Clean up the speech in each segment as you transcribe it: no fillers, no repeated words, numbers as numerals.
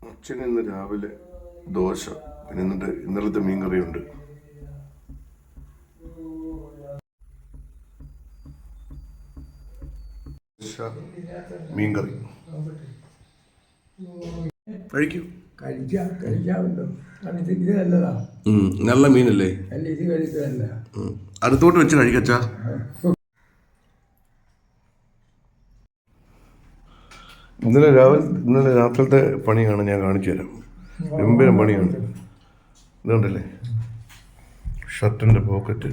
അച്ഛന് ഇന്ന് രാവിലെ ദോശ, പിന്നെ ഇന്നലത്തെ മീൻകറിയുണ്ട്. മീൻകറി കഴിക്കൂ. കഴിക്കാമല്ലോ. ഇത് നല്ലതാ, നല്ല മീനല്ലേ? അല്ല ഇത് കഴിച്ചതല്ല. അടുത്തോട്ട് വെച്ച് കഴിക്കച്ചാ. ഇന്നലെ രാത്രിത്തെ പണിയാണ് ഞാൻ കാണിച്ചു തരാം. ഗംഭീരം പണിയാണ്. ഇതുണ്ടല്ലേ, ഷർട്ടിൻ്റെ പോക്കറ്റ്,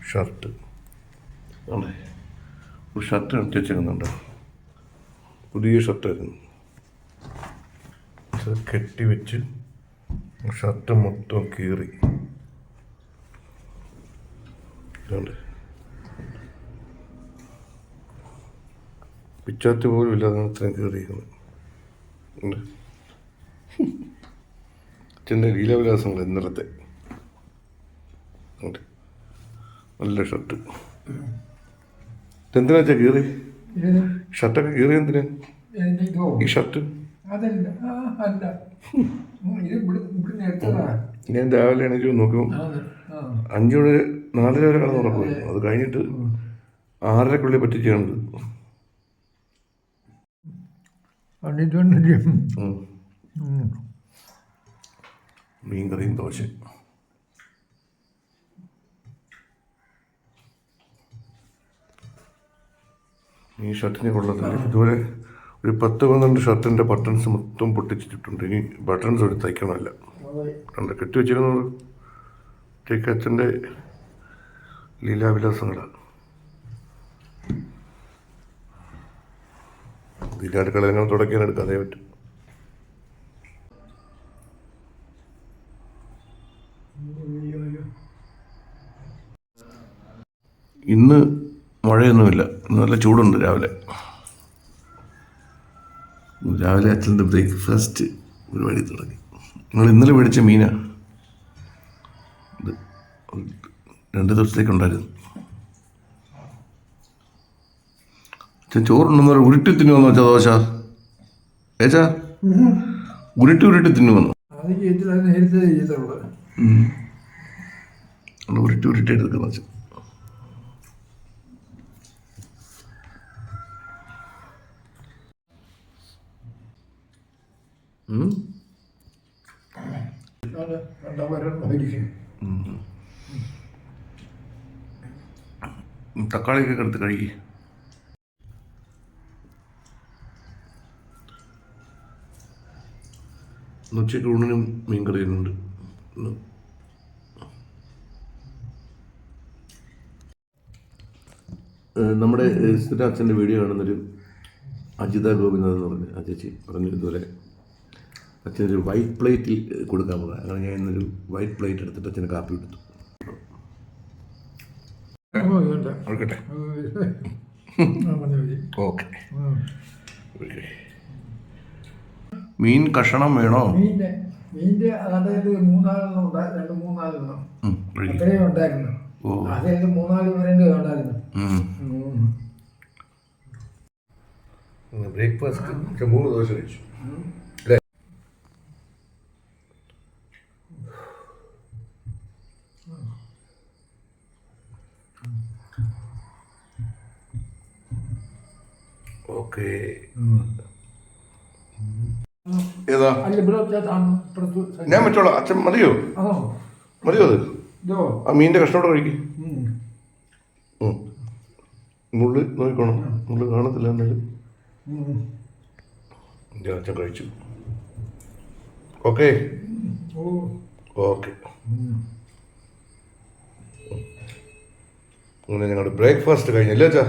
ഷർട്ട് ആണേ, ഒരു ഷർട്ട് വെച്ചേക്കുന്നുണ്ടോ? പുതിയ ഷർട്ടായിരുന്നു. കെട്ടി വെച്ച് ഷർട്ട് മൊത്തം കീറി. പിച്ചാത്തി പോലും ഇല്ലാതെ അത്രയും കീറിയിരിക്കുന്നത്. അച്ഛൻ്റെ ലീലാവിലാസങ്ങൾ ഇന്നലത്തെ. നല്ല ഷർട്ട്. എന്തിനാ അച്ഛാ കീറി? ഷർട്ടൊക്കെ കീറി എന്തിനാ? ഈ ഷർട്ട് ഞാൻ രാവിലെ എണീറ്റ് നോക്കും, 5 മണി 4:30 വരെ കിടന്ന് ഉറക്കുമായിരുന്നു. അത് കഴിഞ്ഞിട്ട് 6:30 പറ്റിച്ചാണിത്. മീൻകറിയും ദോശ. ഈ ഷർട്ടിനെ കൊള്ളത്തില്ല. ഇതുവരെ ഒരു 10-12 ഷർട്ടിൻ്റെ ബട്ടൺസ് മൊത്തം പൊട്ടിച്ചിട്ടുണ്ട്. ഇനി ബട്ടൺസ് എടുത്ത് തയ്ക്കണമല്ല. കണ്ട കെട്ടി വെച്ചിരുന്നത് അച്ഛൻ്റെ ലീലാവിലാസങ്ങളാണ്. ഇതിൻ്റെ അടുക്കള ഞങ്ങൾ തുടയ്ക്കാനെടുക്കാം, അതേ പറ്റും. ഇന്ന് മഴയൊന്നുമില്ല, നല്ല ചൂടുണ്ട്. രാവിലെ അച്ഛൻ്റെ ബ്രേക്ക്ഫാസ്റ്റ് പരിപാടി തുടങ്ങി. നിങ്ങൾ ഇന്നലെ മേടിച്ച മീനാ ഇത്, 2 ദിവസത്തേക്കുണ്ടായിരുന്നു. അച്ഛൻ ചോറുണ്ടെന്ന് പറഞ്ഞാൽ ഉരുട്ടി തിന്നുവന്നോ അച്ഛാ ദോശ? ഏച്ചാ ഉരുട്ടി തിന്നുവന്നോ? ഉരുട്ടി എടുക്കുന്ന അച്ഛൻ. തക്കാളിയൊക്കെ എടുത്ത് കഴുകി. ഉച്ചയ്ക്ക് ഊണിനും മീൻ കറിയുന്നുണ്ട്. നമ്മുടെ സ്ഥിര അച്ഛൻ്റെ വീഡിയോ കാണുന്നൊരു അജിത ഗോപിനാഥ് എന്ന് പറഞ്ഞ് ആ ചേച്ചി പറഞ്ഞു, ഇതുപോലെ അച്ഛനൊരു വൈറ്റ് പ്ലേറ്റിൽ കൊടുക്കാൻ പോകാം. അങ്ങനെ ഞാൻ ഇന്നൊരു വൈറ്റ് പ്ലേറ്റ് എടുത്തിട്ട് അച്ഛന് കാപ്പി കൊടുത്തു. ഓക്കെ. മീൻ കഷണം വേണോ? മീൻ്റെ അതായത് 3-4 അത്രയും ഉണ്ടായിരുന്നു. അതായത് 3-4 പേരുടെ ഉണ്ടായിരുന്നു. ബ്രേക്ക്ഫാസ്റ്റ് 3 ദോശ കഴിച്ചു. ഓക്കെ. ഏതാ ഞാൻ വെച്ചോളാം. അച്ഛൻ മതിയോ? അത് ആ മീനിന്റെ കഷ്ണോടെ കഴിക്കും. മുള്ളു നോക്കണം, മുള്ളു കാണത്തില്ല. എന്നാലും അച്ഛൻ കഴിച്ചു. Okay okay. അങ്ങനെ ഞങ്ങളുടെ ബ്രേക്ക്ഫാസ്റ്റ് കഴിഞ്ഞല്ലേ അച്ഛാ?